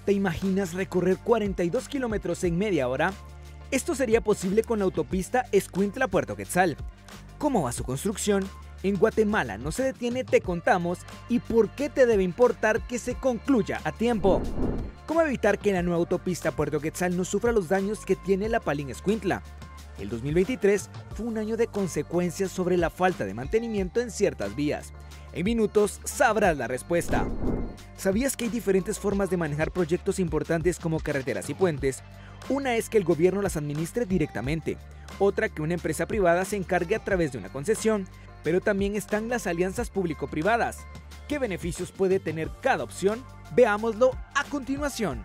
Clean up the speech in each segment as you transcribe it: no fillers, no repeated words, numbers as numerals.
¿Te imaginas recorrer 42 kilómetros en media hora? Esto sería posible con la autopista Escuintla-Puerto Quetzal. ¿Cómo va su construcción? En Guatemala no se detiene, te contamos, y por qué te debe importar que se concluya a tiempo. ¿Cómo evitar que la nueva autopista Puerto Quetzal no sufra los daños que tiene la Palín-Escuintla? El 2023 fue un año de consecuencias sobre la falta de mantenimiento en ciertas vías. En minutos sabrás la respuesta. ¿Sabías que hay diferentes formas de manejar proyectos importantes como carreteras y puentes? Una es que el gobierno las administre directamente, otra que una empresa privada se encargue a través de una concesión, pero también están las alianzas público-privadas. ¿Qué beneficios puede tener cada opción? Veámoslo a continuación.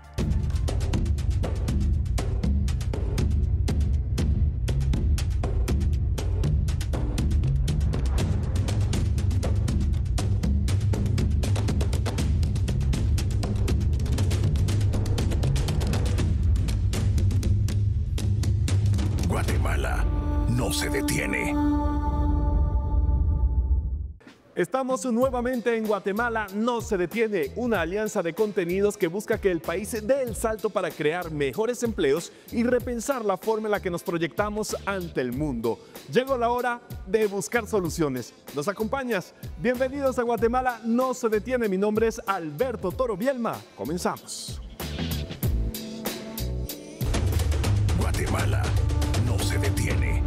Guatemala no se detiene. Estamos nuevamente en Guatemala no se detiene, una alianza de contenidos que busca que el país dé el salto para crear mejores empleos y repensar la forma en la que nos proyectamos ante el mundo. Llegó la hora de buscar soluciones. ¿Nos acompañas? Bienvenidos a Guatemala no se detiene. Mi nombre es Alberto Toro Bielma. Comenzamos. Guatemala no se detiene.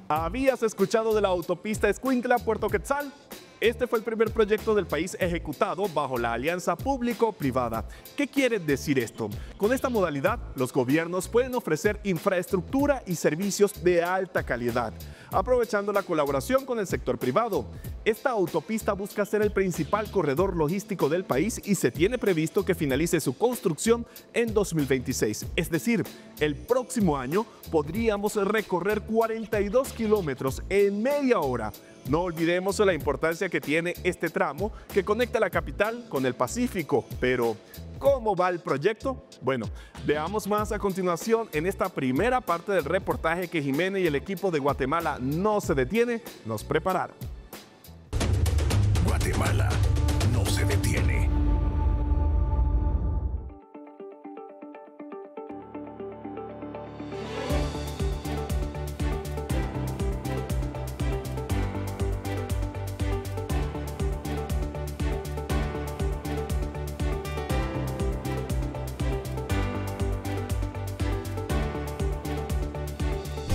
¿Habías escuchado de la autopista Escuintla-Puerto Quetzal? Este fue el primer proyecto del país ejecutado bajo la alianza público-privada. ¿Qué quiere decir esto? Con esta modalidad, los gobiernos pueden ofrecer infraestructura y servicios de alta calidad, aprovechando la colaboración con el sector privado. Esta autopista busca ser el principal corredor logístico del país y se tiene previsto que finalice su construcción en 2026. Es decir, el próximo año podríamos recorrer 42 kilómetros en media hora. No olvidemos la importancia que tiene este tramo que conecta la capital con el Pacífico. Pero, ¿cómo va el proyecto? Bueno, veamos más a continuación en esta primera parte del reportaje que Jimena y el equipo de Guatemala no se detiene nos prepararon. Guatemala no se detiene.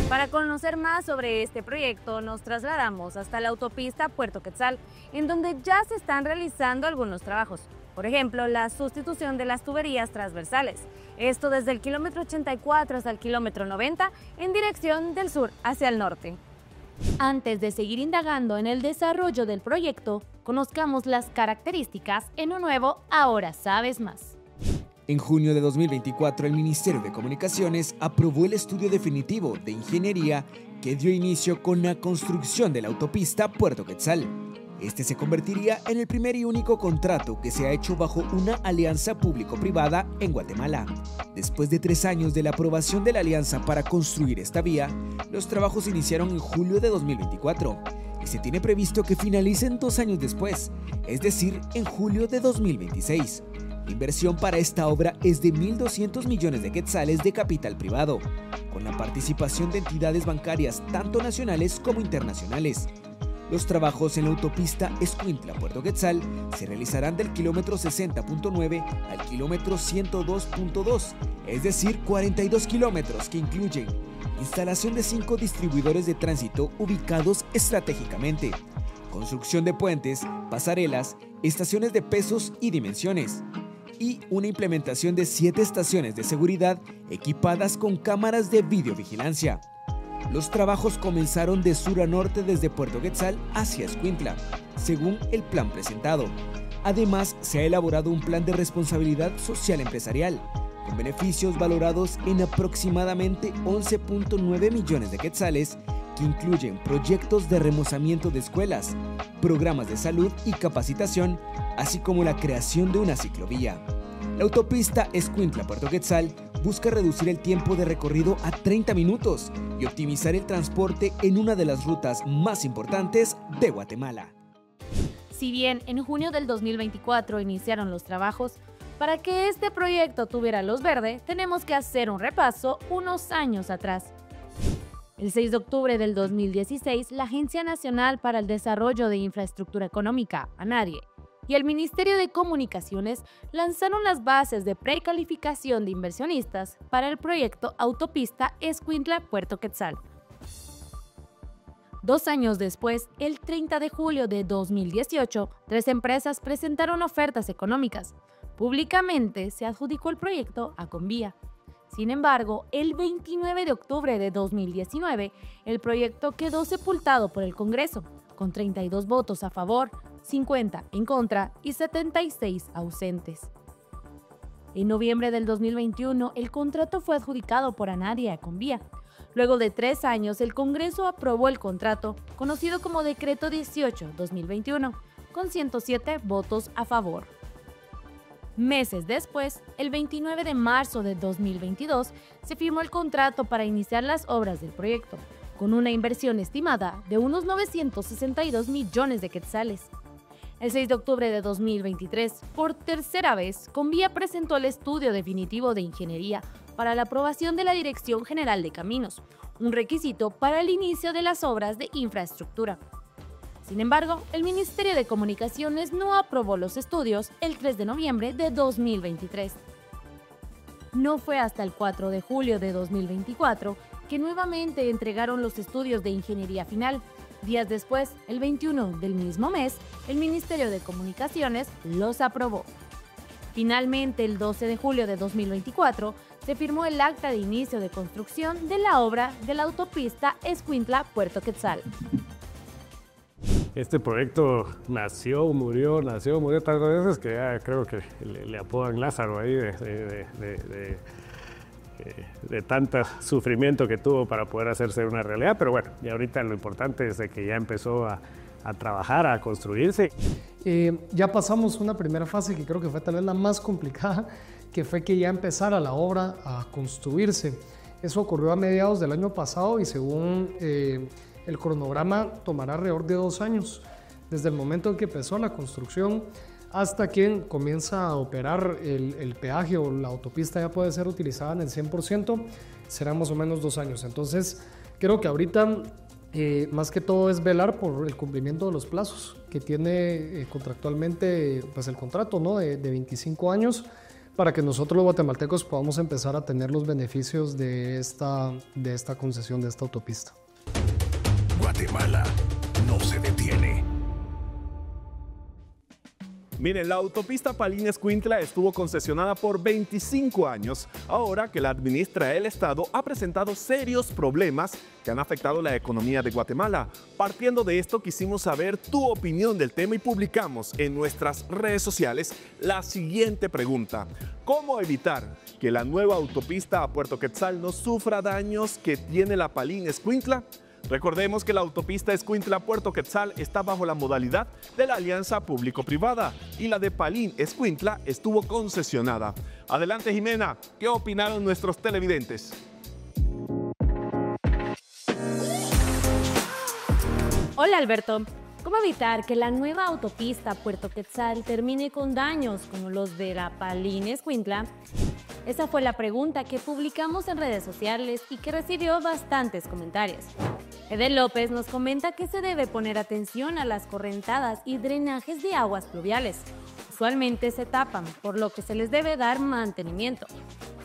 Para conocer más sobre este proyecto, nos trasladamos hasta la autopista Puerto Quetzal, en donde ya se están realizando algunos trabajos. Por ejemplo, la sustitución de las tuberías transversales. Esto desde el kilómetro 84 hasta el kilómetro 90, en dirección del sur hacia el norte. Antes de seguir indagando en el desarrollo del proyecto, conozcamos las características en un nuevo Ahora Sabes Más. En junio de 2024, el Ministerio de Comunicaciones aprobó el estudio definitivo de ingeniería que dio inicio con la construcción de la autopista Puerto Quetzal. Este se convertiría en el primer y único contrato que se ha hecho bajo una alianza público-privada en Guatemala. Después de 3 años de la aprobación de la alianza para construir esta vía, los trabajos iniciaron en julio de 2024 y se tiene previsto que finalicen 2 años después, es decir, en julio de 2026. La inversión para esta obra es de 1.200 millones de quetzales de capital privado, con la participación de entidades bancarias tanto nacionales como internacionales. Los trabajos en la autopista Escuintla-Puerto Quetzal se realizarán del kilómetro 60.9 al kilómetro 102.2, es decir, 42 kilómetros que incluyen instalación de 5 distribuidores de tránsito ubicados estratégicamente, construcción de puentes, pasarelas, estaciones de pesos y dimensiones, y una implementación de 7 estaciones de seguridad equipadas con cámaras de videovigilancia. Los trabajos comenzaron de sur a norte desde Puerto Quetzal hacia Escuintla, según el plan presentado. Además, se ha elaborado un plan de responsabilidad social empresarial, con beneficios valorados en aproximadamente 11.9 millones de quetzales, que incluyen proyectos de remozamiento de escuelas, programas de salud y capacitación, así como la creación de una ciclovía. La autopista Escuintla-Puerto Quetzal busca reducir el tiempo de recorrido a 30 minutos y optimizar el transporte en una de las rutas más importantes de Guatemala. Si bien en junio del 2024 iniciaron los trabajos, para que este proyecto tuviera luz verde, tenemos que hacer un repaso unos años atrás. El 6 de octubre del 2016, la Agencia Nacional para el Desarrollo de Infraestructura Económica, ANADIE, y el Ministerio de Comunicaciones lanzaron las bases de precalificación de inversionistas para el proyecto Autopista Escuintla-Puerto Quetzal. 2 años después, el 30 de julio de 2018, 3 empresas presentaron ofertas económicas. Públicamente se adjudicó el proyecto a Convía. Sin embargo, el 29 de octubre de 2019, el proyecto quedó sepultado por el Congreso, con 32 votos a favor, 50 en contra y 76 ausentes. En noviembre del 2021, el contrato fue adjudicado por ANADIE a Convía. Luego de 3 años, el Congreso aprobó el contrato, conocido como Decreto 18-2021, con 107 votos a favor. Meses después, el 29 de marzo de 2022, se firmó el contrato para iniciar las obras del proyecto, con una inversión estimada de unos 962 millones de quetzales. El 6 de octubre de 2023, por tercera vez, Convía presentó el estudio definitivo de ingeniería para la aprobación de la Dirección General de Caminos, un requisito para el inicio de las obras de infraestructura. Sin embargo, el Ministerio de Comunicaciones no aprobó los estudios el 3 de noviembre de 2023. No fue hasta el 4 de julio de 2024 que nuevamente entregaron los estudios de ingeniería final. Días después, el 21 del mismo mes, el Ministerio de Comunicaciones los aprobó. Finalmente, el 12 de julio de 2024, se firmó el acta de inicio de construcción de la obra de la autopista Escuintla-Puerto Quetzal. Este proyecto nació, murió tantas veces que ya creo que le apodan Lázaro ahí de tanto sufrimiento que tuvo para poder hacerse una realidad. Pero bueno, y ahorita lo importante es de que ya empezó a trabajar, a construirse. Ya pasamos una primera fase que creo que fue tal vez la más complicada, que fue que ya empezara la obra a construirse. Eso ocurrió a mediados del año pasado y según el cronograma tomará alrededor de 2 años, desde el momento en que empezó la construcción hasta que comienza a operar el peaje o la autopista ya puede ser utilizada en el 100%, serán más o menos 2 años. Entonces, creo que ahorita más que todo es velar por el cumplimiento de los plazos que tiene contractualmente pues el contrato, ¿no? de 25 años, para que nosotros los guatemaltecos podamos empezar a tener los beneficios de esta concesión, de esta autopista. Guatemala no se detiene. Miren, la autopista Palín-Escuintla estuvo concesionada por 25 años. Ahora que la administra el Estado, ha presentado serios problemas que han afectado la economía de Guatemala. Partiendo de esto, quisimos saber tu opinión del tema y publicamos en nuestras redes sociales la siguiente pregunta. ¿Cómo evitar que la nueva autopista a Puerto Quetzal no sufra daños que tiene la Palín-Escuintla? Recordemos que la autopista Escuintla-Puerto Quetzal está bajo la modalidad de la alianza público-privada y la de Palín-Escuintla estuvo concesionada. Adelante, Jimena, ¿qué opinaron nuestros televidentes? Hola, Alberto. ¿Cómo evitar que la nueva autopista Puerto Quetzal termine con daños como los de la Palín-Escuintla? Esa fue la pregunta que publicamos en redes sociales y que recibió bastantes comentarios. Edel López nos comenta que se debe poner atención a las correntadas y drenajes de aguas pluviales. Usualmente se tapan, por lo que se les debe dar mantenimiento.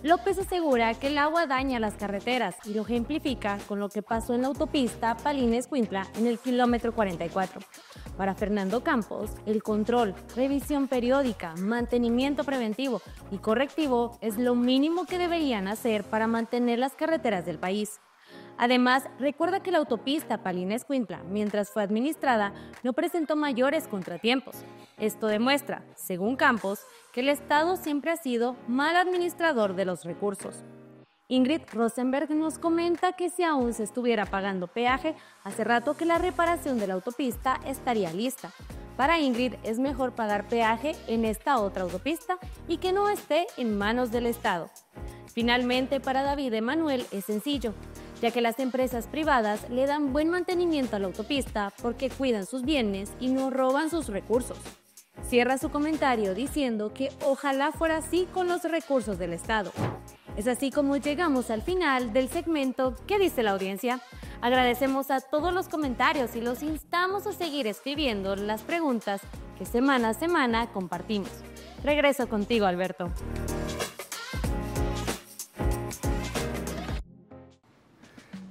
López asegura que el agua daña las carreteras y lo ejemplifica con lo que pasó en la autopista Palín-Escuintla en el kilómetro 44. Para Fernando Campos, el control, revisión periódica, mantenimiento preventivo y correctivo es lo mínimo que deberían hacer para mantener las carreteras del país. Además, recuerda que la autopista Palín-Escuintla, mientras fue administrada, no presentó mayores contratiempos. Esto demuestra, según Campos, que el Estado siempre ha sido mal administrador de los recursos. Ingrid Rosenberg nos comenta que si aún se estuviera pagando peaje, hace rato que la reparación de la autopista estaría lista. Para Ingrid es mejor pagar peaje en esta otra autopista y que no esté en manos del Estado. Finalmente, para David Emanuel es sencillo. ya que las empresas privadas le dan buen mantenimiento a la autopista porque cuidan sus bienes y no roban sus recursos. Cierra su comentario diciendo que ojalá fuera así con los recursos del Estado. Es así como llegamos al final del segmento ¿Qué dice la audiencia? Agradecemos a todos los comentarios y los instamos a seguir escribiendo las preguntas que semana a semana compartimos. Regreso contigo, Alberto.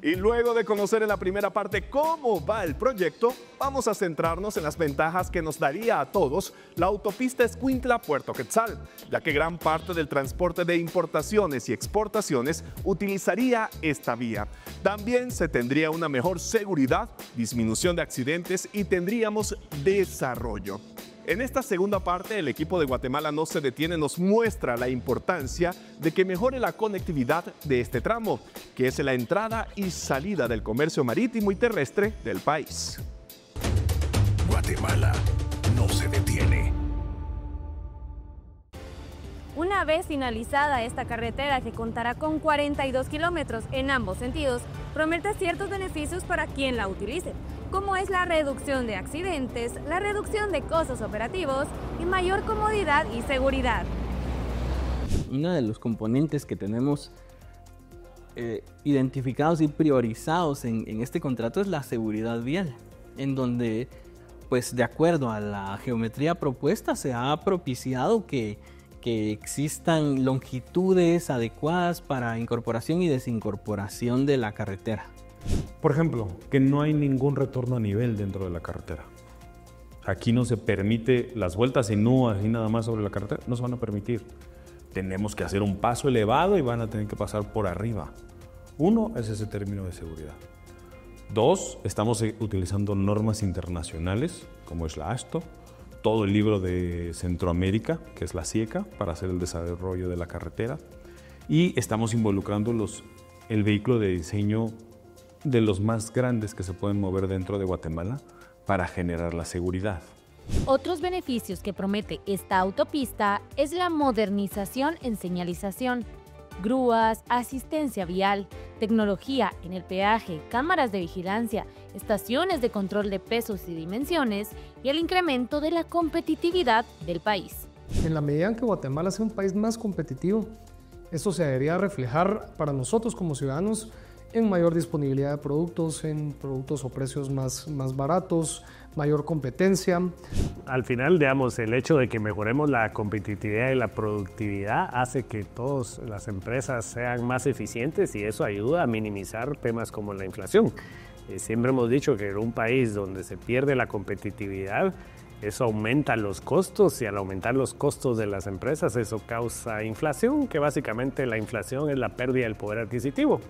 Y luego de conocer en la primera parte cómo va el proyecto, vamos a centrarnos en las ventajas que nos daría a todos la autopista Escuintla-Puerto Quetzal, ya que gran parte del transporte de importaciones y exportaciones utilizaría esta vía. También se tendría una mejor seguridad, disminución de accidentes y tendríamos desarrollo. En esta segunda parte, el equipo de Guatemala no se detiene, nos muestra la importancia de que mejore la conectividad de este tramo, que es la entrada y salida del comercio marítimo y terrestre del país. Guatemala no se detiene. Una vez finalizada esta carretera, que contará con 42 kilómetros en ambos sentidos, promete ciertos beneficios para quien la utilice, como es la reducción de accidentes, la reducción de costos operativos y mayor comodidad y seguridad. Uno de los componentes que tenemos identificados y priorizados en este contrato es la seguridad vial, en donde, pues de acuerdo a la geometría propuesta, se ha propiciado que existan longitudes adecuadas para incorporación y desincorporación de la carretera. Por ejemplo, que no hay ningún retorno a nivel dentro de la carretera. Aquí no se permite las vueltas en U así nada más sobre la carretera, no se van a permitir. Tenemos que hacer un paso elevado y van a tener que pasar por arriba. Uno es ese término de seguridad. Dos, estamos utilizando normas internacionales como es la AASHTO, todo el libro de Centroamérica, que es la CIECA, para hacer el desarrollo de la carretera. Y estamos involucrando el vehículo de diseño de los más grandes que se pueden mover dentro de Guatemala para generar la seguridad. Otros beneficios que promete esta autopista es la modernización en señalización, grúas, asistencia vial, tecnología en el peaje, cámaras de vigilancia, estaciones de control de pesos y dimensiones y el incremento de la competitividad del país. En la medida en que Guatemala sea un país más competitivo, esto se debería reflejar para nosotros como ciudadanos en mayor disponibilidad de productos, en productos o precios más baratos, mayor competencia. Al final, digamos, el hecho de que mejoremos la competitividad y la productividad hace que todas las empresas sean más eficientes y eso ayuda a minimizar temas como la inflación. Siempre hemos dicho que en un país donde se pierde la competitividad, eso aumenta los costos y al aumentar los costos de las empresas, eso causa inflación, que básicamente la inflación es la pérdida del poder adquisitivo.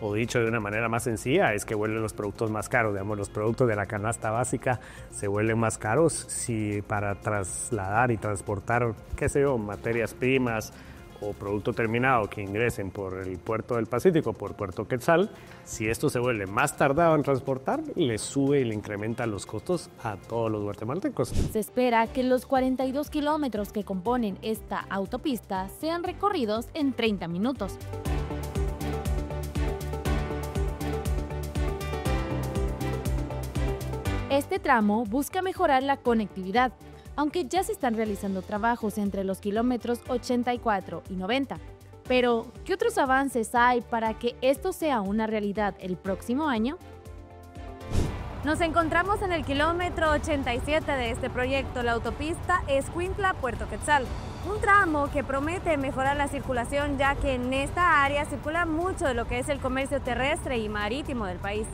O dicho de una manera más sencilla, es que vuelven los productos más caros. Digamos, los productos de la canasta básica se vuelven más caros si para trasladar y transportar, qué sé yo, materias primas o producto terminado que ingresen por el puerto del Pacífico, por Puerto Quetzal, si esto se vuelve más tardado en transportar, le sube y le incrementa los costos a todos los guatemaltecos. Se espera que los 42 kilómetros que componen esta autopista sean recorridos en 30 minutos. Este tramo busca mejorar la conectividad, aunque ya se están realizando trabajos entre los kilómetros 84 y 90. Pero, ¿qué otros avances hay para que esto sea una realidad el próximo año? Nos encontramos en el kilómetro 87 de este proyecto, la autopista Escuintla-Puerto Quetzal. Un tramo que promete mejorar la circulación, ya que en esta área circula mucho de lo que es el comercio terrestre y marítimo del país.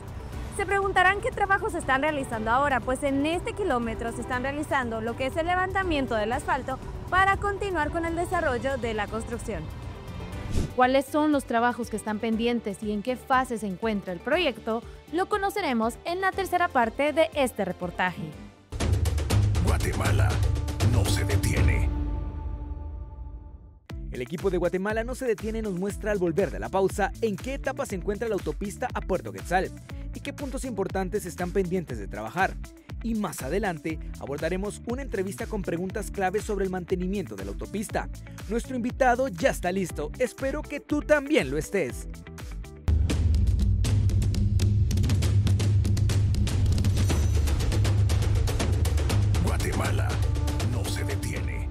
Se preguntarán qué trabajos se están realizando ahora, pues en este kilómetro se están realizando lo que es el levantamiento del asfalto para continuar con el desarrollo de la construcción. ¿Cuáles son los trabajos que están pendientes y en qué fase se encuentra el proyecto? Lo conoceremos en la tercera parte de este reportaje. Guatemala no se detiene. El equipo de Guatemala no se detiene, nos muestra al volver de la pausa en qué etapa se encuentra la autopista a Puerto Quetzal y qué puntos importantes están pendientes de trabajar. Y más adelante abordaremos una entrevista con preguntas claves sobre el mantenimiento de la autopista. Nuestro invitado ya está listo, espero que tú también lo estés. Guatemala no se detiene.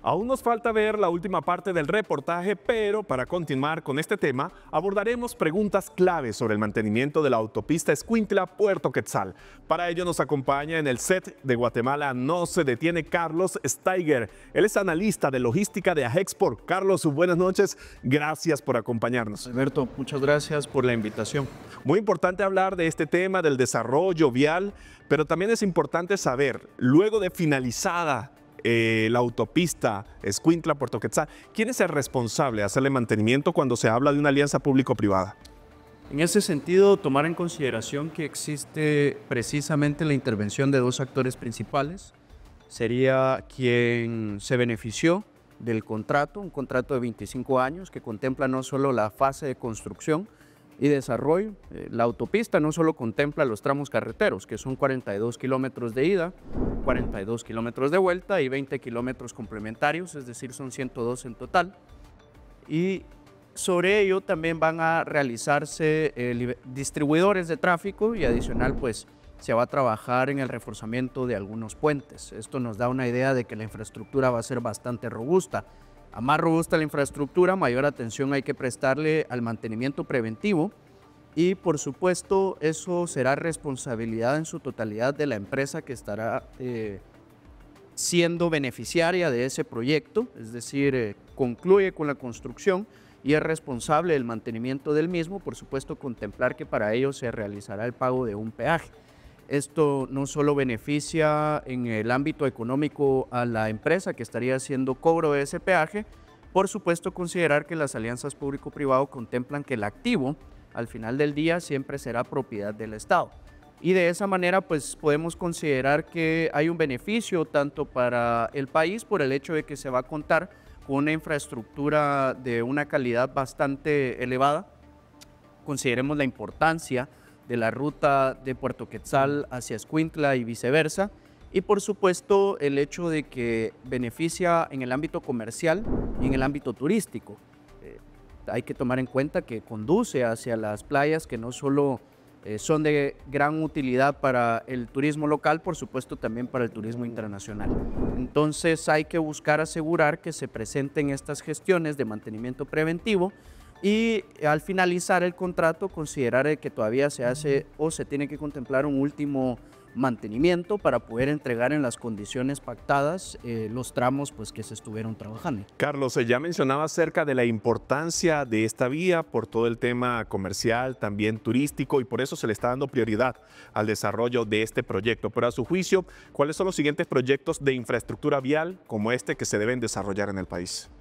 Aún nos falta ver la última parte del reportaje, pero para continuar con este tema, abordaremos preguntas claves sobre el mantenimiento de la autopista Escuintla-Puerto Quetzal. Para ello nos acompaña en el set de Guatemala no se detiene Carlos Steiger. Él es analista de logística de Ajexport. Carlos, buenas noches. Gracias por acompañarnos. Alberto, muchas gracias por la invitación. Muy importante hablar de este tema del desarrollo vial, pero también es importante saber, luego de finalizada la autopista Escuintla-Puerto Quetzal, ¿quién es el responsable de hacerle mantenimiento cuando se habla de una alianza público-privada? En ese sentido, tomar en consideración que existe precisamente la intervención de dos actores principales. Sería quien se benefició del contrato, un contrato de 25 años que contempla no solo la fase de construcción y desarrollo. La autopista no solo contempla los tramos carreteros, que son 42 kilómetros de ida, 42 kilómetros de vuelta y 20 kilómetros complementarios, es decir, son 102 en total. Y sobre ello también van a realizarse distribuidores de tráfico y adicional pues se va a trabajar en el reforzamiento de algunos puentes. Esto nos da una idea de que la infraestructura va a ser bastante robusta. A más robusta la infraestructura, mayor atención hay que prestarle al mantenimiento preventivo y por supuesto eso será responsabilidad en su totalidad de la empresa que estará siendo beneficiaria de ese proyecto, es decir, concluye con la construcción y es responsable del mantenimiento del mismo, por supuesto contemplar que para ello se realizará el pago de un peaje. Esto no solo beneficia en el ámbito económico a la empresa que estaría haciendo cobro de ese peaje, por supuesto considerar que las alianzas público-privado contemplan que el activo al final del día siempre será propiedad del Estado. Y de esa manera pues podemos considerar que hay un beneficio tanto para el país por el hecho de que se va a contar con una infraestructura de una calidad bastante elevada. Consideremos la importancia de la ruta de Puerto Quetzal hacia Escuintla y viceversa, y por supuesto el hecho de que beneficia en el ámbito comercial y en el ámbito turístico. Hay que tomar en cuenta que conduce hacia las playas que no solo son de gran utilidad para el turismo local, por supuesto también para el turismo internacional. Entonces hay que buscar asegurar que se presenten estas gestiones de mantenimiento preventivo y al finalizar el contrato considerar que todavía se hace o se tiene que contemplar un último mantenimiento para poder entregar en las condiciones pactadas los tramos pues, que se estuvieron trabajando. Carlos, ya mencionaba acerca de la importancia de esta vía por todo el tema comercial, también turístico, y por eso se le está dando prioridad al desarrollo de este proyecto. Pero a su juicio, ¿cuáles son los siguientes proyectos de infraestructura vial como este que se deben desarrollar en el país?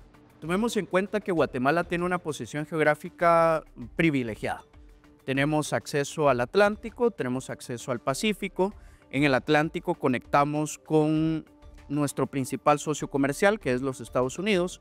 Tomemos en cuenta que Guatemala tiene una posición geográfica privilegiada. Tenemos acceso al Atlántico, tenemos acceso al Pacífico. En el Atlántico conectamos con nuestro principal socio comercial, que es los Estados Unidos.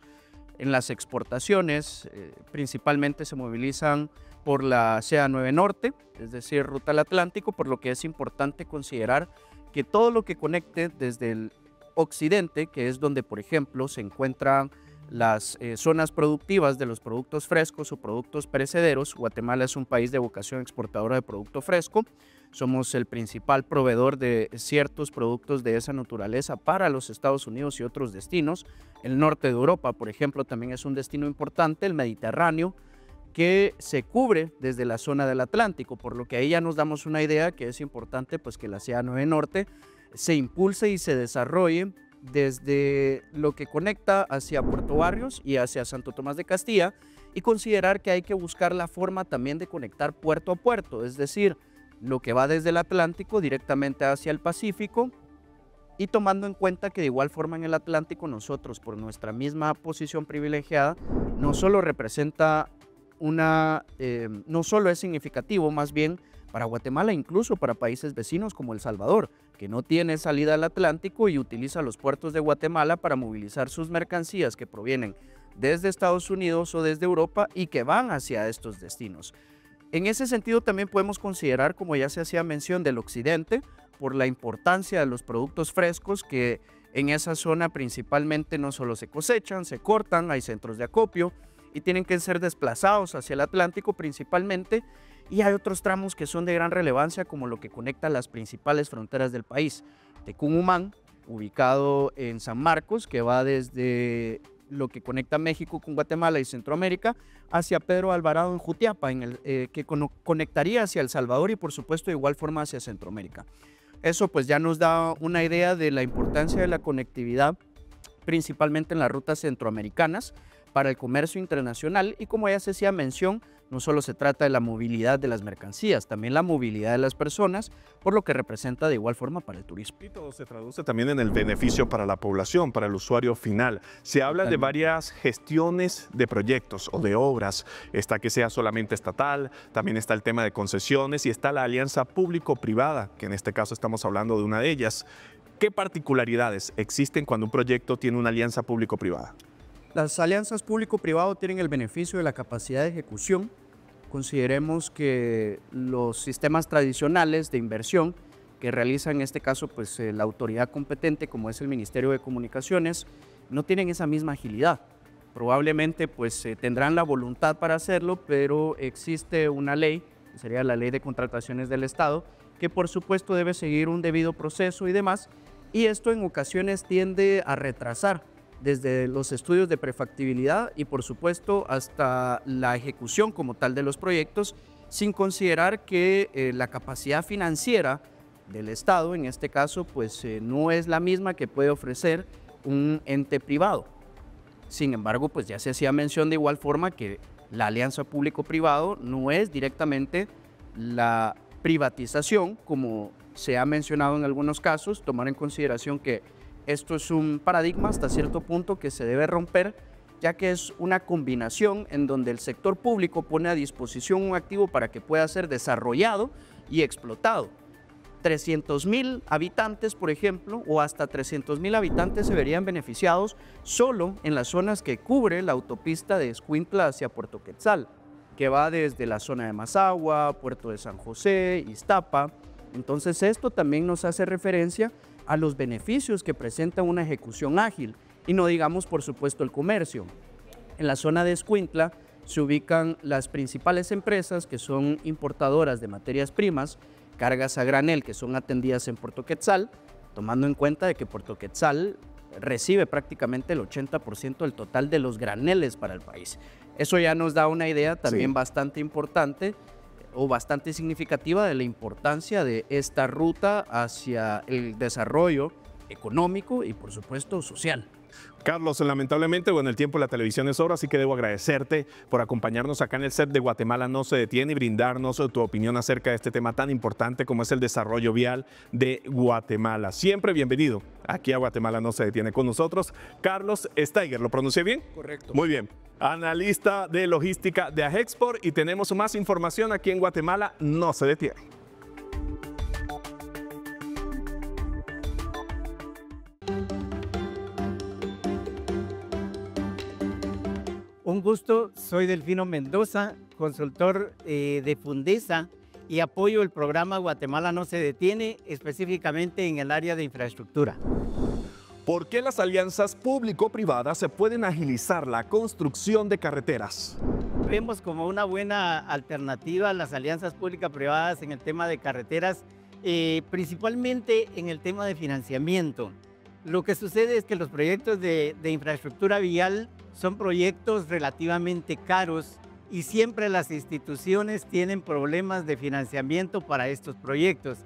En las exportaciones, principalmente se movilizan por la CA9 Norte, es decir, ruta al Atlántico, por lo que es importante considerar que todo lo que conecte desde el occidente, que es donde, por ejemplo, se encuentran las zonas productivas de los productos frescos o productos perecederos. Guatemala es un país de vocación exportadora de producto fresco. Somos el principal proveedor de ciertos productos de esa naturaleza para los Estados Unidos y otros destinos. El norte de Europa, por ejemplo, también es un destino importante, el Mediterráneo, que se cubre desde la zona del Atlántico, por lo que ahí ya nos damos una idea que es importante pues, que la CA9 Norte se impulse y se desarrolle desde lo que conecta hacia Puerto Barrios y hacia Santo Tomás de Castilla, y considerar que hay que buscar la forma también de conectar puerto a puerto, es decir, lo que va desde el Atlántico directamente hacia el Pacífico, y tomando en cuenta que de igual forma en el Atlántico nosotros, por nuestra misma posición privilegiada, no solo representa no solo es significativo, más bien para Guatemala, incluso para países vecinos como El Salvador, que no tiene salida al Atlántico y utiliza los puertos de Guatemala para movilizar sus mercancías que provienen desde Estados Unidos o desde Europa y que van hacia estos destinos. En ese sentido también podemos considerar, como ya se hacía mención, del occidente, por la importancia de los productos frescos que en esa zona principalmente no solo se cosechan, se cortan, hay centros de acopio, y tienen que ser desplazados hacia el Atlántico principalmente, y hay otros tramos que son de gran relevancia, como lo que conecta las principales fronteras del país. Tecún-Umán, ubicado en San Marcos, que va desde lo que conecta México con Guatemala y Centroamérica, hacia Pedro Alvarado en Jutiapa, que conectaría hacia El Salvador y por supuesto de igual forma hacia Centroamérica. Eso pues ya nos da una idea de la importancia de la conectividad, principalmente en las rutas centroamericanas, para el comercio internacional, y como ya se hacía mención, no solo se trata de la movilidad de las mercancías, también la movilidad de las personas, por lo que representa de igual forma para el turismo. Y todo se traduce también en el beneficio para la población, para el usuario final. Se habla de varias gestiones de proyectos o de obras. Está que sea solamente estatal, también está el tema de concesiones y está la alianza público-privada, que en este caso estamos hablando de una de ellas. ¿Qué particularidades existen cuando un proyecto tiene una alianza público-privada? Las alianzas público-privado tienen el beneficio de la capacidad de ejecución. Consideremos que los sistemas tradicionales de inversión que realiza en este caso pues, la autoridad competente, como es el Ministerio de Comunicaciones, no tienen esa misma agilidad. Probablemente pues, tendrán la voluntad para hacerlo, pero existe una ley, que sería la Ley de Contrataciones del Estado, que por supuesto debe seguir un debido proceso y demás, y esto en ocasiones tiende a retrasar desde los estudios de prefactibilidad y por supuesto hasta la ejecución como tal de los proyectos, sin considerar que la capacidad financiera del Estado, en este caso, pues no es la misma que puede ofrecer un ente privado. Sin embargo, pues ya se hacía mención de igual forma que la alianza público-privado no es directamente la privatización, como se ha mencionado en algunos casos, tomar en consideración que esto es un paradigma hasta cierto punto que se debe romper, ya que es una combinación en donde el sector público pone a disposición un activo para que pueda ser desarrollado y explotado. 300,000 habitantes, por ejemplo, o hasta 300,000 habitantes se verían beneficiados solo en las zonas que cubre la autopista de Escuintla hacia Puerto Quetzal, que va desde la zona de Mazagua, Puerto de San José, Iztapa. Entonces esto también nos hace referencia a los beneficios que presenta una ejecución ágil, y no digamos por supuesto el comercio. En la zona de Escuintla se ubican las principales empresas que son importadoras de materias primas, cargas a granel que son atendidas en Puerto Quetzal, tomando en cuenta de que Puerto Quetzal recibe prácticamente el 80% del total de los graneles para el país. Eso ya nos da una idea también bastante importante o bastante significativa de la importancia de esta ruta hacia el desarrollo económico y por supuesto social. Carlos, lamentablemente, bueno, el tiempo de la televisión es oro, así que debo agradecerte por acompañarnos acá en el set de Guatemala No Se Detiene y brindarnos tu opinión acerca de este tema tan importante como es el desarrollo vial de Guatemala. Siempre bienvenido aquí a Guatemala No Se Detiene. Con nosotros, Carlos Steiger. ¿Lo pronuncié bien? Correcto. Muy bien. Analista de logística de Ajexport, y tenemos más información aquí en Guatemala No Se Detiene. Un gusto, soy Delfino Mendoza, consultor de Fundesa y apoyo el programa Guatemala No Se Detiene, específicamente en el área de infraestructura. ¿Por qué las alianzas público-privadas se pueden agilizar la construcción de carreteras? Vemos como una buena alternativa las alianzas público-privadas en el tema de carreteras, principalmente en el tema de financiamiento. Lo que sucede es que los proyectos de infraestructura vial son proyectos relativamente caros y siempre las instituciones tienen problemas de financiamiento para estos proyectos.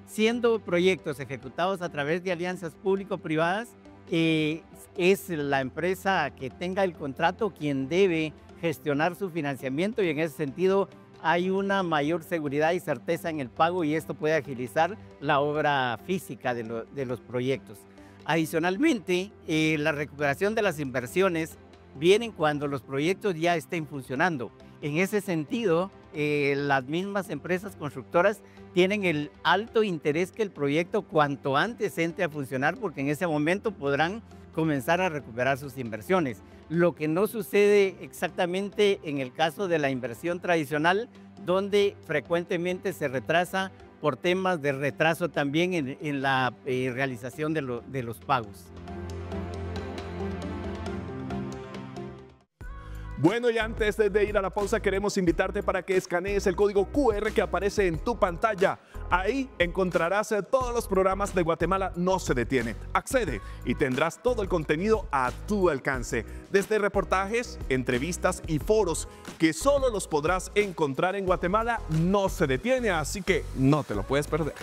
Siendo proyectos ejecutados a través de alianzas público-privadas, es la empresa que tenga el contrato quien debe gestionar su financiamiento, y en ese sentido hay una mayor seguridad y certeza en el pago, y esto puede agilizar la obra física de los proyectos. Adicionalmente, la recuperación de las inversiones vienen cuando los proyectos ya estén funcionando. En ese sentido, las mismas empresas constructoras tienen el alto interés que el proyecto cuanto antes entre a funcionar, porque en ese momento podrán comenzar a recuperar sus inversiones. Lo que no sucede exactamente en el caso de la inversión tradicional, donde frecuentemente se retrasa por temas de retraso también en la realización de los pagos. Bueno, y antes de ir a la pausa, queremos invitarte para que escanees el código QR que aparece en tu pantalla. Ahí encontrarás todos los programas de Guatemala No se detiene. Accede y tendrás todo el contenido a tu alcance, desde reportajes, entrevistas y foros que solo los podrás encontrar en Guatemala No se detiene, así que no te lo puedes perder.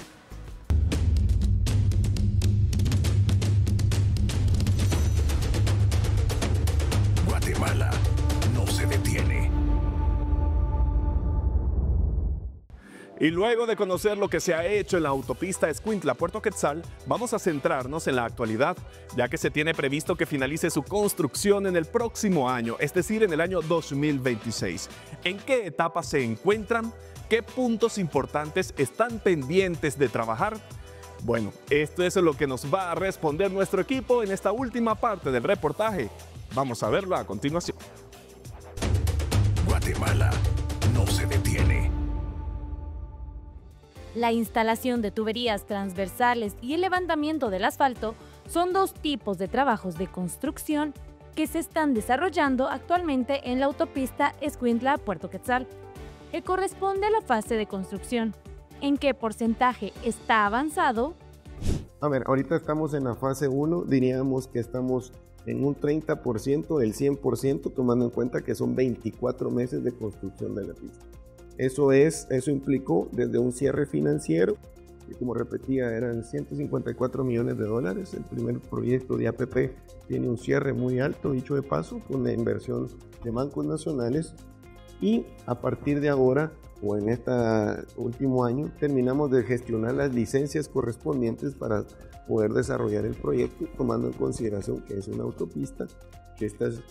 Guatemala no se detiene. Y luego de conocer lo que se ha hecho en la autopista Escuintla-Puerto Quetzal, vamos a centrarnos en la actualidad, ya que se tiene previsto que finalice su construcción en el próximo año, es decir, en el año 2026. ¿En qué etapa se encuentran? ¿Qué puntos importantes están pendientes de trabajar? Bueno, esto es lo que nos va a responder nuestro equipo en esta última parte del reportaje. Vamos a verlo a continuación. Guatemala no se detiene. La instalación de tuberías transversales y el levantamiento del asfalto son dos tipos de trabajos de construcción que se están desarrollando actualmente en la autopista Escuintla-Puerto Quetzal, que corresponde a la fase de construcción. ¿En qué porcentaje está avanzado? A ver, ahorita estamos en la fase 1, diríamos que estamos en un 30% del 100%, tomando en cuenta que son 24 meses de construcción de la pista. Eso implicó desde un cierre financiero, que como repetía eran 154 millones de dólares. El primer proyecto de APP tiene un cierre muy alto, dicho de paso, con la inversión de bancos nacionales. Y a partir de ahora, o en este último año, terminamos de gestionar las licencias correspondientes para poder desarrollar el proyecto, tomando en consideración que es una autopista, que estas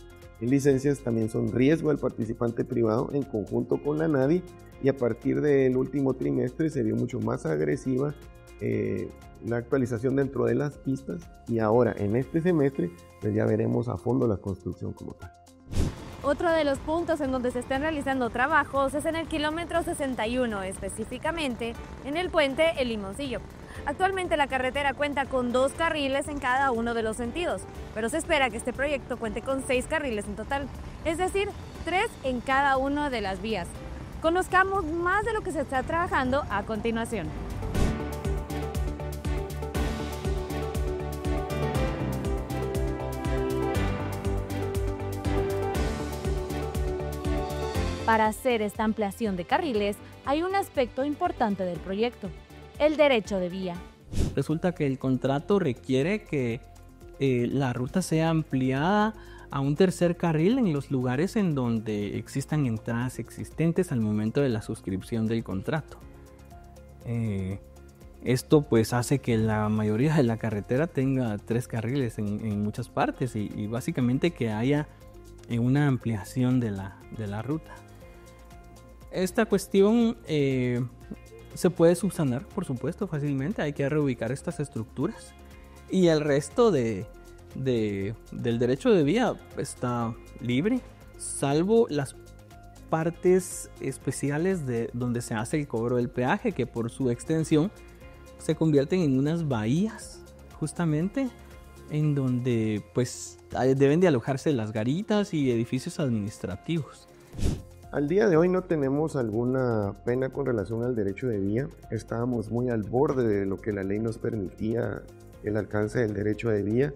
licencias también son riesgo al participante privado en conjunto con la NADI, y a partir del último trimestre se vio mucho más agresiva la actualización dentro de las pistas, y ahora en este semestre pues ya veremos a fondo la construcción como tal. Otro de los puntos en donde se están realizando trabajos es en el kilómetro 61, específicamente en el puente El Limoncillo. Actualmente la carretera cuenta con 2 carriles en cada uno de los sentidos, pero se espera que este proyecto cuente con 6 carriles en total, es decir, 3 en cada una de las vías. Conozcamos más de lo que se está trabajando a continuación. Para hacer esta ampliación de carriles, hay un aspecto importante del proyecto: el derecho de vía. Resulta que el contrato requiere que la ruta sea ampliada a un tercer carril en los lugares en donde existan entradas existentes al momento de la suscripción del contrato. Esto pues hace que la mayoría de la carretera tenga 3 carriles en muchas partes y básicamente que haya una ampliación de la ruta. Esta cuestión se puede subsanar, por supuesto, fácilmente. Hay que reubicar estas estructuras y el resto del derecho de vía está libre, salvo las partes especiales de donde se hace el cobro del peaje, que por su extensión se convierten en unas bahías, justamente en donde pues deben de alojarse las garitas y edificios administrativos. Al día de hoy no tenemos alguna pena con relación al derecho de vía. Estábamos muy al borde de lo que la ley nos permitía, el alcance del derecho de vía.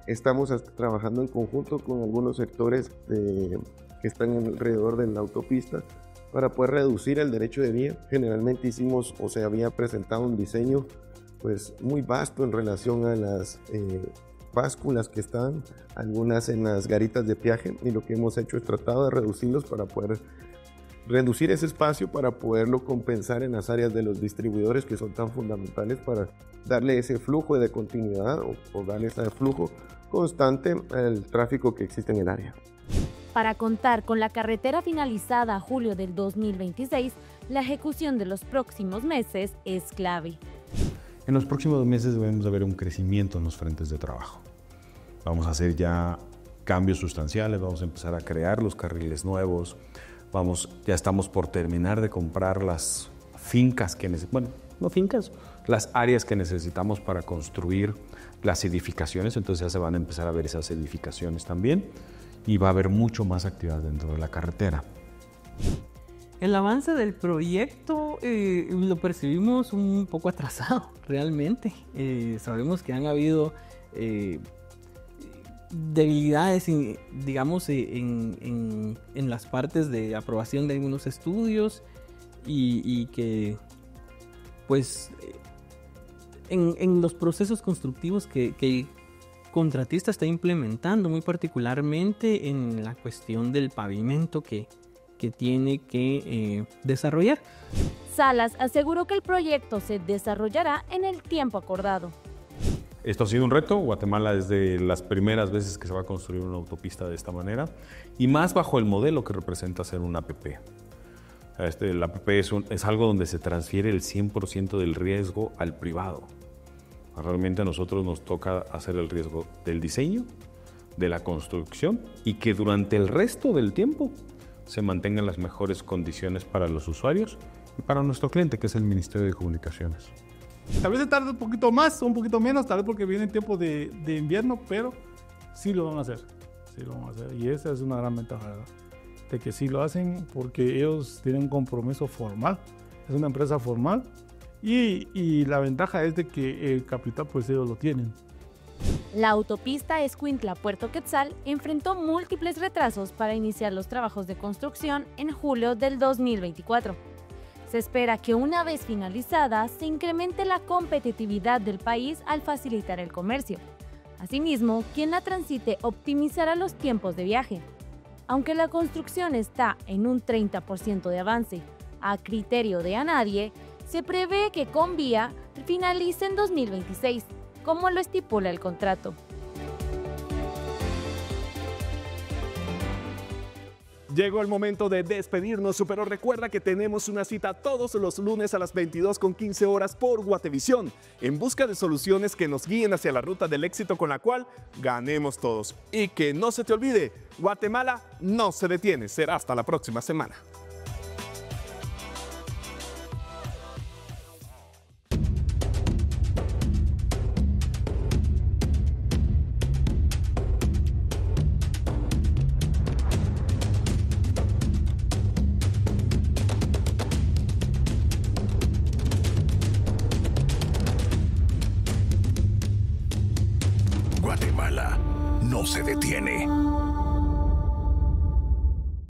Estamos trabajando en conjunto con algunos sectores que están alrededor de la autopista para poder reducir el derecho de vía. Generalmente hicimos o se había presentado un diseño pues muy vasto en relación a las básculas que están, algunas en las garitas de peaje, y lo que hemos hecho es tratado de reducirlos para poder reducir ese espacio para poderlo compensar en las áreas de los distribuidores que son tan fundamentales para darle ese flujo de continuidad o darle ese flujo constante al tráfico que existe en el área. Para contar con la carretera finalizada a julio del 2026, la ejecución de los próximos meses es clave. En los próximos meses debemos ver un crecimiento en los frentes de trabajo. Vamos a hacer ya cambios sustanciales, vamos a empezar a crear los carriles nuevos, ya estamos por terminar de comprar las fincas las áreas que necesitamos para construir las edificaciones, entonces ya se van a empezar a ver esas edificaciones también. y va a haber mucho más actividad dentro de la carretera. El avance del proyecto lo percibimos un poco atrasado, realmente. Sabemos que han habido debilidades, digamos, en las partes de aprobación de algunos estudios y que, pues, en los procesos constructivos que el contratista está implementando, muy particularmente en la cuestión del pavimento que tiene que desarrollar. Salas aseguró que el proyecto se desarrollará en el tiempo acordado. Esto ha sido un reto. Guatemala es de las primeras veces que se va a construir una autopista de esta manera y más bajo el modelo que representa ser una APP. La APP es algo donde se transfiere el 100% del riesgo al privado. Realmente a nosotros nos toca hacer el riesgo del diseño, de la construcción y que durante el resto del tiempo se mantengan las mejores condiciones para los usuarios y para nuestro cliente, que es el Ministerio de Comunicaciones. Tal vez se tarde un poquito más o un poquito menos, tal vez porque viene tiempo de invierno, pero sí lo van a hacer. Sí lo van a hacer. Y esa es una gran ventaja, ¿verdad? De que sí lo hacen porque ellos tienen un compromiso formal. Es una empresa formal y la ventaja es de que el capital pues ellos lo tienen. La autopista Escuintla-Puerto Quetzal enfrentó múltiples retrasos para iniciar los trabajos de construcción en julio del 2024. Se espera que una vez finalizada se incremente la competitividad del país al facilitar el comercio. Asimismo, quien la transite optimizará los tiempos de viaje. Aunque la construcción está en un 30% de avance, a criterio de ANADIE, se prevé que Convía finalice en 2026. Como lo estipula el contrato. Llegó el momento de despedirnos, pero recuerda que tenemos una cita todos los lunes a las 22:15 horas por Guatevisión, en busca de soluciones que nos guíen hacia la ruta del éxito con la cual ganemos todos. Y que no se te olvide, Guatemala no se detiene. Será hasta la próxima semana. Guatemala no se detiene.